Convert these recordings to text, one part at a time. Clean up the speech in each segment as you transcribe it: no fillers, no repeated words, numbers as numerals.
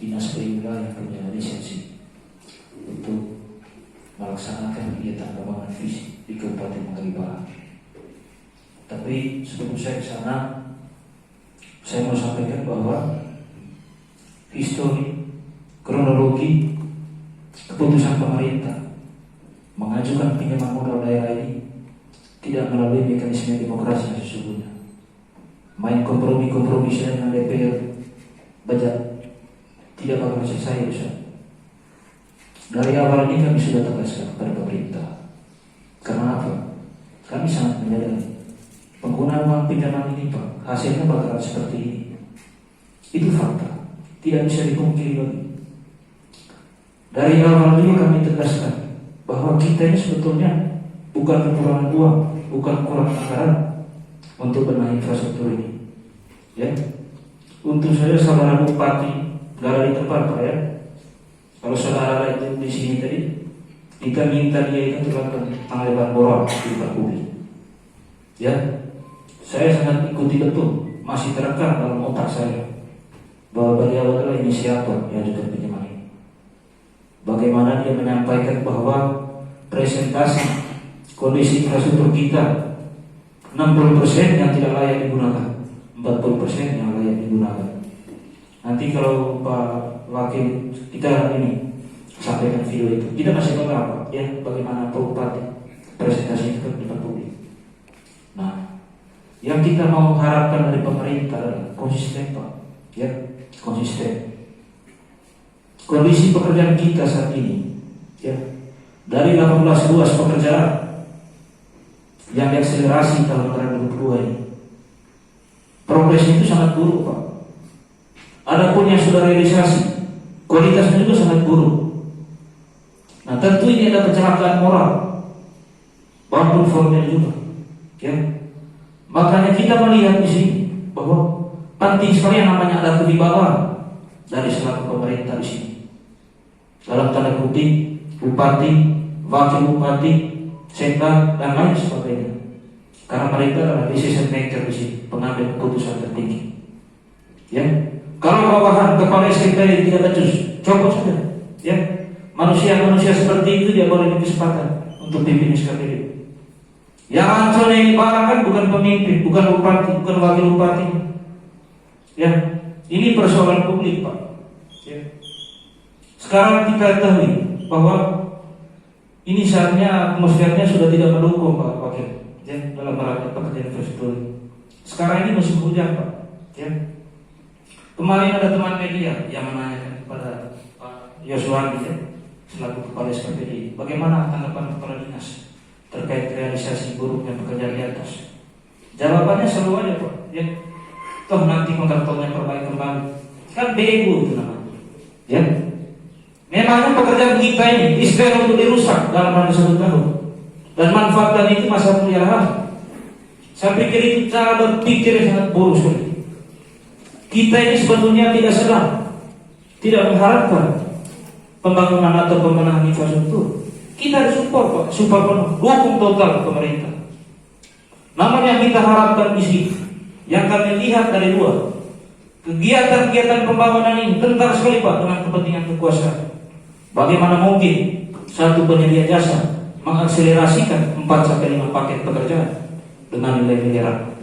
Dinas PUK yang punya lisensi untuk melaksanakan kegiatan pembangunan fisik di Kabupaten Manggarai Barat. Tapi sebelum saya ke sana, saya mau sampaikan bahwa histori, kronologi keputusan pemerintah mengajukan pinjaman modal daerah ini tidak melalui mekanisme demokrasi yang sesungguhnya. Main kompromi-kompromi dengan DPR budget tidak bakal selesai urusan. Dari awal ini kami sudah tegaskan kepada pemerintah. Karena apa? Kami sangat menyadari penggunaan uang pinjaman ini, Pak, hasilnya bakalan seperti ini. Itu fakta, tidak bisa dipungkiri lagi. Dari awal ini kami tegaskan bahwa kita ini sebetulnya bukan kekurangan uang, bukan kekurangan anggaran untuk benahi infrastruktur ini. Ya, untuk saya saudara bupati nggak ada di tempat, Pak, ya. Kalau saudara itu di sini tadi, kita minta dia itu terlakukan pengalihan boron di tempat publik. Ya, saya sangat ikuti betul, masih terekam dalam otak saya bahwa beliau adalah inisiator yang juga pinjaman ini. Bagaimana dia menyampaikan bahwa presentasi kondisi infrastruktur kita 60% yang tidak layak digunakan, 40% yang layak digunakan. Nanti kalau Pak Wakil kita ini sampaikan video itu, kita masih tahu ya bagaimana Pak Bupati presentasi itu di publik. Nah, yang kita mau harapkan dari pemerintah adalah konsisten, Pak, ya, konsisten. Kondisi pekerjaan kita saat ini, ya, dari 18 ruas pekerjaan yang diakselerasi tahun 2022 ini, progresnya itu sangat buruk, Pak. Adapun yang sudah realisasi, kualitasnya juga sangat buruk. Nah, tentu ini ada kecelakaan moral, maupun formil juga, ya. Makanya kita melihat di sini bahwa penting sekali yang namanya ada kewibawaan dari selaku pemerintah di sini. Dalam tanda kutip, bupati, wakil bupati, sekda, dan lain sebagainya. Karena mereka adalah decision maker di sini, pengambil keputusan tertinggi. Ya, kalau bawahan kepala SKPD tidak becus, copot saja. Ya, manusia-manusia seperti itu dia boleh kesempatan untuk pimpin SKPD. Yang Ancol ini barang kan bukan pemimpin, bukan bupati, bukan wakil bupati. Ya, ini persoalan publik, Pak. Ya. Sekarang kita ketahui bahwa ini saatnya atmosfernya sudah tidak mendukung, Pak Wakil, ya, dalam rangka pekerjaan infrastruktur. Sekarang ini musim hujan, Pak. Ya. Kemarin ada teman media yang menanyakan kepada Pak Yoswandi, ya, selaku kepala SKPD, bagaimana tanggapan kepala dinas terkait realisasi buruknya pekerjaan di atas. Jawabannya selalu aja, Pak, ya, toh nanti kontraktornya perbaiki kembali. Kan bego itu namanya, ya. Memangnya pekerjaan kita ini istilah untuk dirusak dalam waktu 1 tahun dan manfaatkan itu masa peliharaan. Saya pikir itu cara berpikir yang sangat buruk sekali. Kita ini sebetulnya tidak sedang, tidak mengharapkan pembangunan atau pembenahan infrastruktur. Kita support, Pak, support penuh, dukung total pemerintah. Namun yang kita harapkan di sini, yang kami lihat dari luar, kegiatan-kegiatan pembangunan ini tentar sekali, Pak, dengan kepentingan kekuasaan. Bagaimana mungkin satu penyedia jasa mengakselerasikan 4-5 paket pekerjaan dengan nilai miliaran?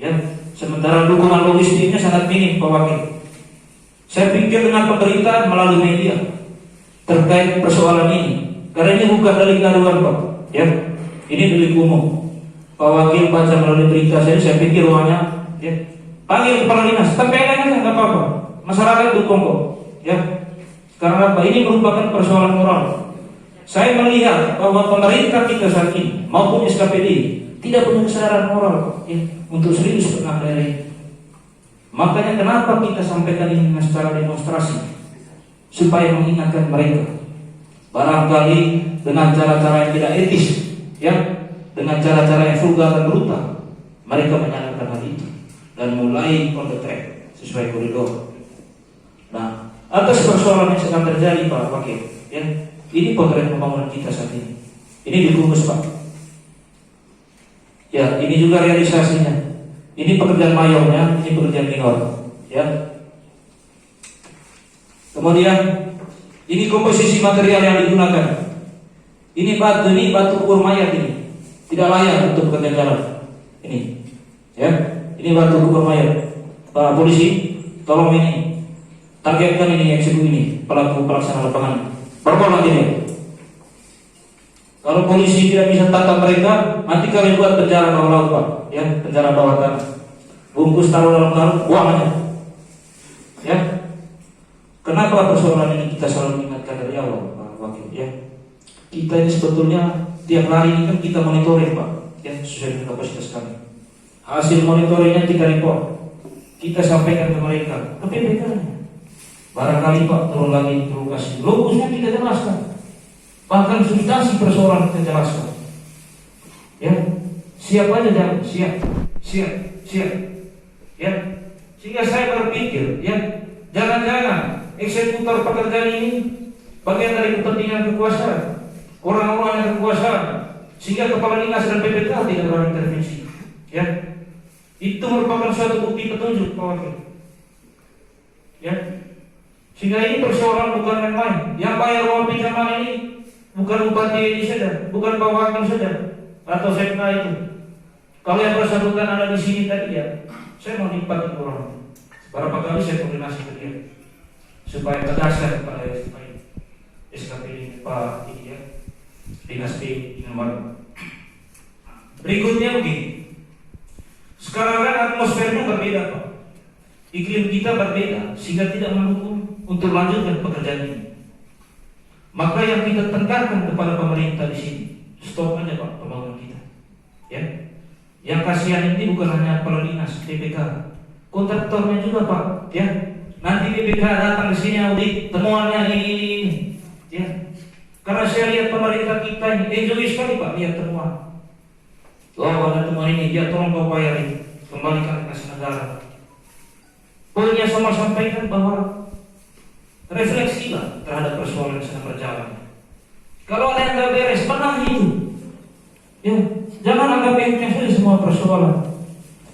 Ya, sementara dukungan logistiknya sangat minim, Pak Wakil. Saya pikir dengan pemerintah melalui media terkait persoalan ini, karena ini bukan delik aduan, Pak. Ya, ini delik umum. Pak Wakil baca melalui berita saya pikir ruangnya, ya, panggil kepala dinas, sampaikan aja, nggak apa-apa. Masyarakat dukung kok, ya. Karena apa? Ini merupakan persoalan moral. Saya melihat bahwa pemerintah kita saat ini maupun SKPD tidak punya kesadaran moral, ya, untuk serius tentang daerah ini. Makanya kenapa kita sampaikan ini dengan secara demonstrasi, supaya mengingatkan mereka. Barangkali dengan cara-cara yang tidak etis, ya, dengan cara-cara yang vulgar dan brutal, mereka menyalahkan hal itu dan mulai on the track sesuai koridor. Nah, atas persoalan yang sedang terjadi, Pak Wakil, ya, ini potret pembangunan kita saat ini. Ini dibungkus, Pak. Ya, ini juga realisasinya. Ini pekerjaan mayornya, ini pekerjaan minor, ya. Kemudian ini komposisi material yang digunakan. Ini batu ukur mayat ini. Tidak layak untuk pekerjaan jalan. Ini. Ya. Ini batu ukur mayat. Pak polisi, tolong ini targetkan ini eksekusi ini pelaku pelaksana lapangan. Berapa lagi ini? Kalau polisi tidak bisa tangkap mereka, nanti kalian buat penjara bawah laut, Pak. Ya, penjara bawah tanah. Bungkus taruh dalam karung, buang aja. Ya. Kenapa persoalan ini kita selalu ingatkan dari awal, Pak Wakil? Ya. Kita ini sebetulnya tiap hari ini kan kita monitoring, Pak. Ya, sesuai dengan kapasitas kami. Hasil monitoringnya kita report. Kita sampaikan ke mereka, ke PPK-nya. Barangkali Pak turun lagi ke lokasi. Lokusnya kita jelaskan. Bahkan substansi persoalan kita jelaskan. Ya, siap aja jangan, siap. Ya, sehingga saya berpikir, ya, jangan-jangan eksekutor pekerjaan ini bagian dari kepentingan kekuasaan, orang-orang yang kekuasaan, sehingga kepala dinas dan PPK tidak berintervensi. Ya, itu merupakan suatu bukti petunjuk, Pak Wakil. Ya, sehingga ini persoalan bukan main-main. Yang bayar uang pinjaman ini bukan bupati ini saja, bukan Pak Wakil saja, atau sekda itu. Kalau yang bersangkutan ada di sini tadi ya, saya mau lipat orang. Berapa kali saya koordinasi ke dia supaya tegaskan kepada SKP ini Pak ini ya, Dinas P nomor. Berikutnya begini. Sekarang kan atmosfernya berbeda, Pak. Iklim kita berbeda sehingga tidak mendukung untuk lanjutkan pekerjaan ini. Maka yang kita tekankan kepada pemerintah di sini, stop aja Pak pembangunan kita. Ya. Yang kasihan ini bukan hanya kepala dinas, PPK, kontraktornya juga Pak. Ya. Nanti PPK datang ke sini audit, temuannya ini. Ya. Karena saya lihat pemerintah kita ini enjoy sekali Pak lihat temuan. Oh ada temuan ini, dia tolong kau bayarin, kembalikan ke negara. Poinnya sama sampaikan bahwa refleksilah terhadap persoalan yang sedang berjalan. Kalau ada yang nggak beres, benahi itu. Ya, jangan anggap enteng semua persoalan.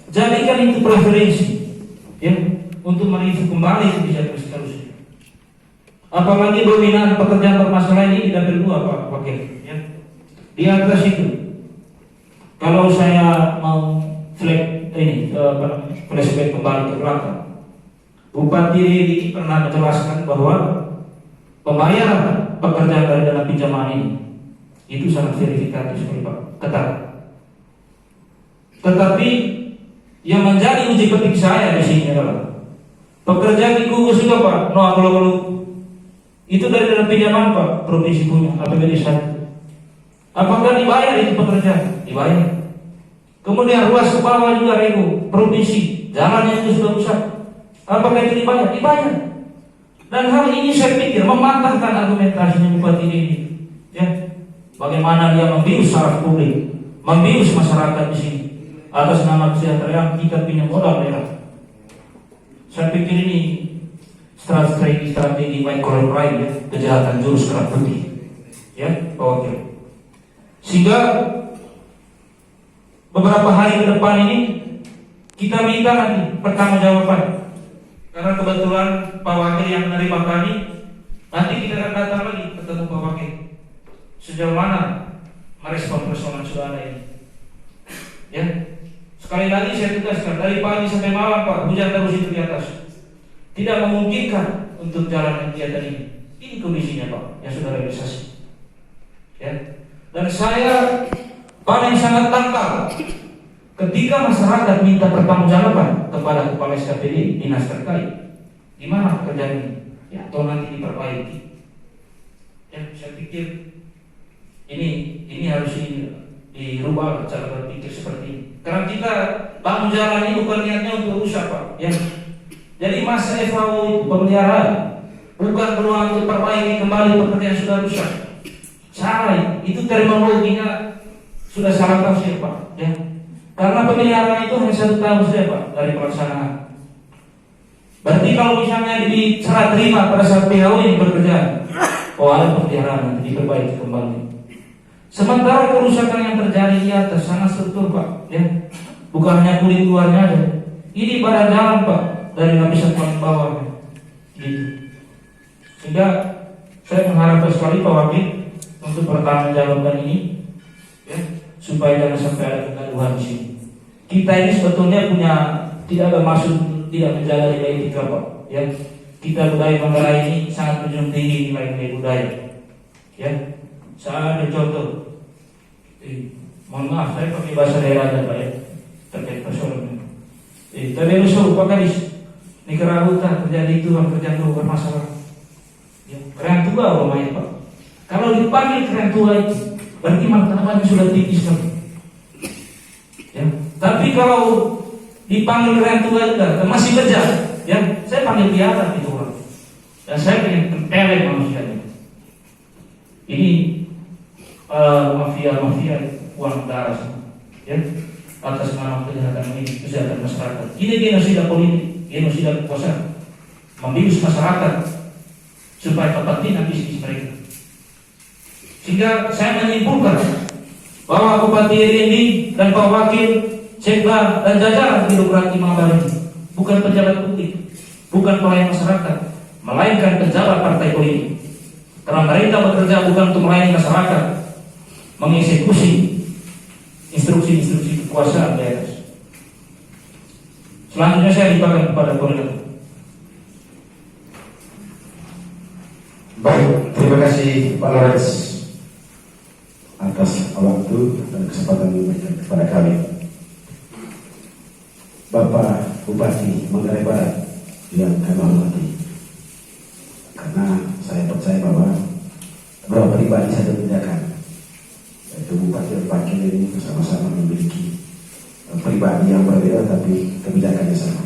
Jadikan itu preferensi, ya, untuk mereview kembali kebijakan seterusnya. Apalagi dominan pekerjaan bermasalah ini tidak berdua Pak Wakil. Ya. Di atas itu, kalau saya mau flashback kembali ke belakang. Bupati Ridi pernah menjelaskan bahwa pembayaran pekerjaan dari dana pinjaman ini itu sangat verifikatif sekali Pak, ketat. Tetapi yang menjadi uji petik saya di sini adalah pekerjaan di gugus juga Pak, no itu dari dana pinjaman Pak, provinsi punya APBD 1. Apakah dibayar itu pekerjaan? Dibayar. Kemudian ruas ke bawah juga Rego, provinsi, jalannya itu sudah rusak. Apakah itu dibayar? Dibayar. Dan hal ini saya pikir mematahkan argumentasinya Bupati ini. Ya, bagaimana dia membius saraf publik, membius masyarakat di sini atas nama kesejahteraan kita punya modal daerah. Saya pikir ini strategi baik korup lain ya, kejahatan jurus kerap putih. Ya, Pak Wakil. Sehingga beberapa hari ke depan ini kita minta nanti pertanggungjawaban. Karena kebetulan Pak Wakil yang menerima kami, nanti kita akan datang lagi ketemu Pak Wakil. Sejauh mana merespon persoalan saudara ini? Ya, sekali lagi saya tegaskan dari pagi sampai malam Pak, hujan terus itu di atas. Tidak memungkinkan untuk jalan kegiatan ini. Ini kondisinya Pak, yang sudah realisasi. Ya, dan saya paling sangat tangkal ketika masyarakat minta pertanggungjawaban kepada kepala SKPD dinas terkait, gimana pekerjaan ini? Ya, atau nanti diperbaiki. Ya, saya pikir ini harus dirubah cara berpikir seperti ini. Karena kita bangun jalan ini bukan niatnya untuk rusak Pak. Ya. Jadi masa FAO itu pemeliharaan bukan peluang untuk perbaiki kembali pekerjaan sudah rusak. Salah, itu terminologinya sudah salah tafsir Pak. Ya. Karena pemeliharaan itu hanya 1 tahun saja Pak dari pelaksanaan. Berarti kalau misalnya diserah terima pada saat PHW ini bekerja, ada pemeliharaan nanti diperbaiki kembali. Sementara kerusakan yang terjadi di atas sangat struktur Pak, ya, bukan hanya kulit luarnya aja. Ini badan dalam Pak, dari lapisan paling bawah, gitu. Sehingga saya mengharapkan sekali Pak Wakil untuk pertanggungjawaban ini, ya, supaya jangan sampai ada kegaduhan di sini. Kita ini sebetulnya tidak ada maksud tidak menjaga nilai etika, Pak. Ya, kita budaya Manggarai ini sangat menjunjung tinggi nilai-nilai budaya. Ya, saya ada contoh. Mohon maaf, saya pakai bahasa daerah aja, Pak, ya, terkait persoalan ini. Tadi usul Pak Kadis, Nicaragua terjadi itu kerjaan itu bermasalah. Ya, keren tua rumahnya, Pak. Kalau dipanggil keren tua itu, berarti martabatnya sudah tinggi sekali. Ya, tapi kalau dipanggil keren tua juga masih kerja, ya, saya panggil biasa itu orang. Dan saya pengen tempeleng manusianya. Ini mafia uang darah, ya, atas nama kesehatan masyarakat. Ini genosida politik, genosida kekuasaan, membius masyarakat supaya kepentingan bisnis mereka. Sehingga saya menyimpulkan bahwa Bupati ini dan Pak Wakil, Sekda dan jajaran birokrasi Manggarai bukan pejabat publik, bukan pelayan masyarakat, melainkan pejabat partai politik. Karena mereka bekerja bukan untuk melayani masyarakat, mengeksekusi instruksi-instruksi kekuasaan di atas. Selanjutnya saya limpahkan kepada koordinator. Baik, terima kasih Pak Lawrence atas waktu dan kesempatan yang diberikan kepada kami. Bapak Bupati Manggarai Barat yang kami hormati, karena saya percaya bahwa beberapa pribadi saya bedakan, yaitu Bupati dan Wakil ini sama-sama memiliki pribadi yang berbeda tapi kebijakannya sama.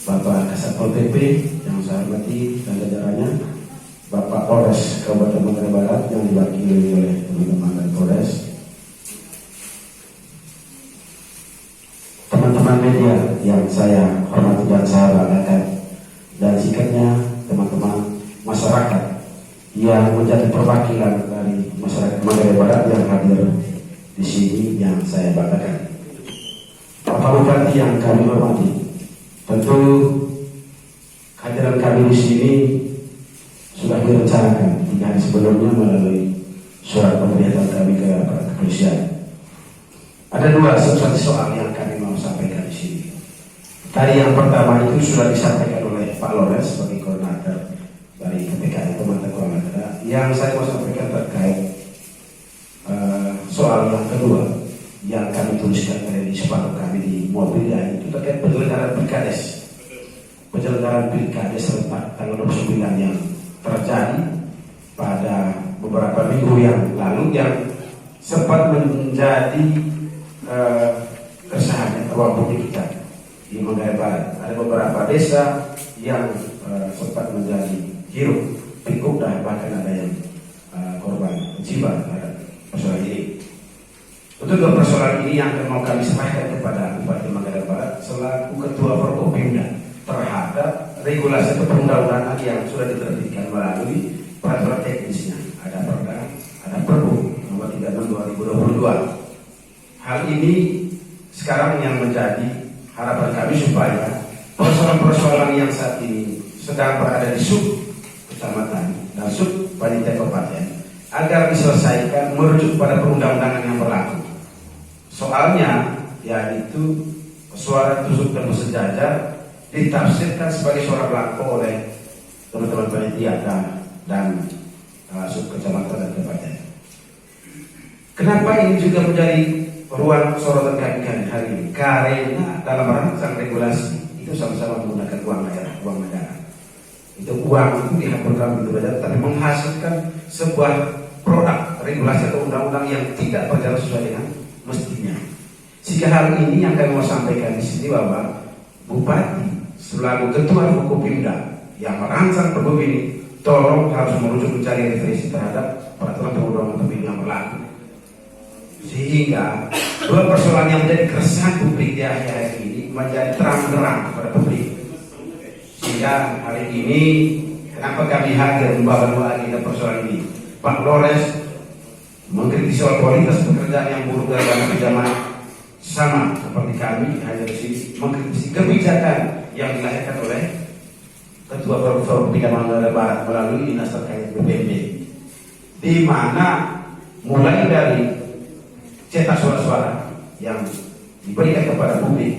Bapak Kasatpol PP yang saya hormati dan jajarannya, Bapak Polres Kabupaten Manggarai Barat yang diwakili oleh teman-teman dari Polres, teman-teman media yang saya hormati dan saya banggakan, dan sikapnya teman-teman masyarakat yang menjadi perwakilan dari masyarakat Manggarai Barat yang hadir di sini yang saya banggakan. Bapak Bupati yang kami hormati, tentu kehadiran kami di sini sudah direncanakan 3 hari sebelumnya melalui surat pemberitahuan kami ke kepolisian. Ada 2 substansi soal yang kami mau sampaikan di sini. Tadi yang pertama itu sudah disampaikan oleh Pak Lawrence sebagai koordinator dari KPKI Pemerintah Keuangan Negara. Yang saya mau sampaikan terkait soal yang kedua yang kami tuliskan dari sepatu kami di mobil, itu terkait penyelenggaraan pilkades. Penyelenggaraan pilkades serentak tanggal 29 yang terjadi pada beberapa minggu yang lalu yang sempat menjadi keresahan ruang publik kita di Manggarai Barat. Ada beberapa desa yang sempat menjadi hirup pikuk dan bahkan ada yang korban jiwa pada persoalan ini. Untuk 2 persoalan ini yang mau kami sampaikan kepada Bupati Manggarai Barat selaku Ketua Forkopimda terhadap regulasi perundang-undangan yang sudah diterbitkan melalui peraturan teknisnya. Ada Perda, ada Perbu nomor 36 2022. Hal ini sekarang yang menjadi harapan kami supaya persoalan-persoalan yang saat ini sedang berada di sub kecamatan dan sub panitia kabupaten agar diselesaikan merujuk pada perundang-undangan yang berlaku. Soalnya yaitu suara tusuk dan bersejajar ditafsirkan sebagai suara belangko oleh teman-teman panitia dan sub kecamatan dan kabupaten. Kenapa ini juga menjadi ruang sorotan kami hari ini? Karena dalam rancang regulasi itu sama-sama menggunakan uang negara. Itu uang itu dihamburkan begitu saja, tapi menghasilkan sebuah produk regulasi atau undang-undang yang tidak berjalan sesuai dengan mestinya. Jika hal ini yang kami mau sampaikan di sini bahwa Bupati selaku Ketua Forkopimda yang merancang pergub ini, tolong harus merujuk mencari referensi terhadap peraturan perundang-undangan pemilu yang berlaku, sehingga 2 persoalan yang menjadi keresahan publik di akhir-akhir ini menjadi terang-terang kepada publik. Sehingga hari ini kenapa kami hadir membawa 2 agenda persoalan ini? Pak Lawrence mengkritisi soal kualitas pekerjaan yang buruk dalam pinjaman, sama seperti kami hadir di sini mengkritisi kebijakan yang dilahirkan oleh Ketua sebuah Forkopimda Manggarai Barat melalui dinas terkait BPMD, di mana mulai dari cetak suara-suara yang diberikan kepada publik,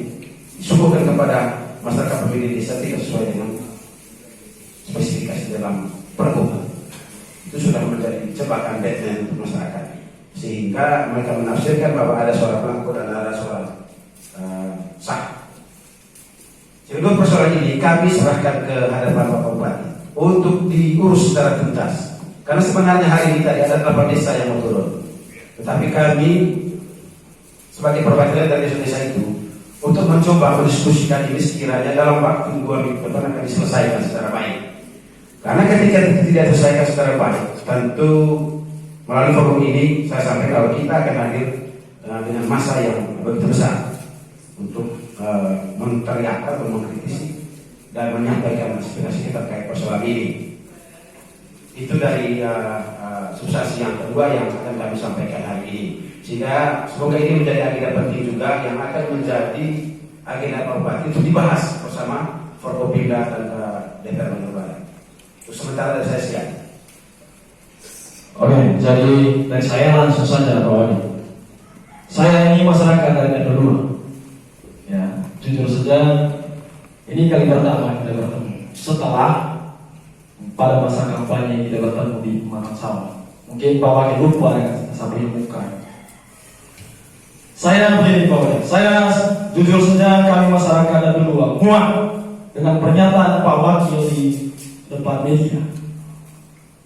disuguhkan kepada masyarakat pemilih desa tidak sesuai dengan spesifikasi dalam pergub, itu sudah menjadi jebakan Batman untuk masyarakat, sehingga mereka menafsirkan bahwa ada suara belangko dan ada suara sah. Kedua persoalan ini kami serahkan ke hadapan Bapak Bupati untuk diurus secara tuntas. Karena sebenarnya hari ini tadi ada 8 desa yang mau turun, tetapi kami sebagai perwakilan dari desa itu untuk mencoba mendiskusikan ini sekiranya dalam waktu 2 minggu depan akan diselesaikan secara baik. Karena ketika itu tidak diselesaikan secara baik, tentu melalui forum ini saya sampaikan kalau kita akan hadir dengan massa yang begitu besar untuk menteriakkan atau mengkritisi dan menyampaikan aspirasi kita terkait persoalan ini. Itu dari substansi yang kedua yang akan kami sampaikan hari ini. Sehingga semoga ini menjadi agenda penting juga yang akan menjadi agenda Pak Bupati untuk dibahas bersama Forkopimda dan DPR Manggarai Barat. Untuk sementara dari saya sekian. Oke, jadi dari saya langsung saja Pak Wadi. Saya ini masyarakat dari kedua. Ya, jujur saja ini kali pertama kita bertemu setelah pada masa kampanye kita bertemu di Malang Sawah. Mungkin Pak Wakil lupa dengan sampai muka. Saya begini Pak Wakil, saya jujur saja kami masyarakat dari kedua muak dengan pernyataan Pak Wakil di depan media.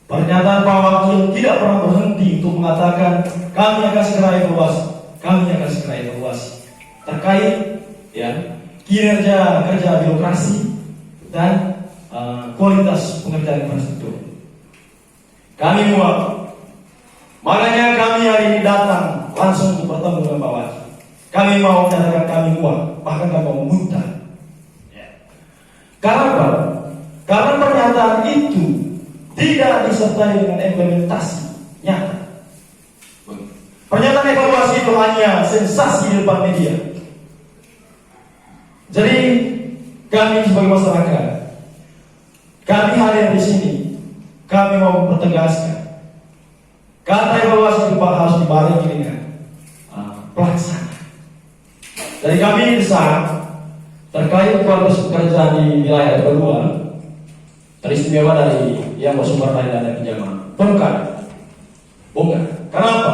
Pernyataan Pak Wakil tidak pernah berhenti untuk mengatakan kami akan segera evaluasi, terkait ya kinerja kerja birokrasi dan kualitas pengerjaan infrastruktur. Kami muak, makanya kami hari ini datang langsung untuk bertemu dengan Pak Wakil. Kami mau menyatakan kami muak, bahkan kami mau muntah. Karena apa? Karena pernyataan itu tidak disertai dengan implementasi nyata. Pernyataan evaluasi itu hanya sensasi di depan media. Jadi kami sebagai masyarakat, kami hadir di sini, kami mau mempertegaskan kata evaluasi itu harus dibarengi dengan pelaksana. Dari kami besar terkait kualitas pekerjaan di wilayah kedua, teristimewa dari yang bersumber dari dana pinjaman. Bongkar. Kenapa?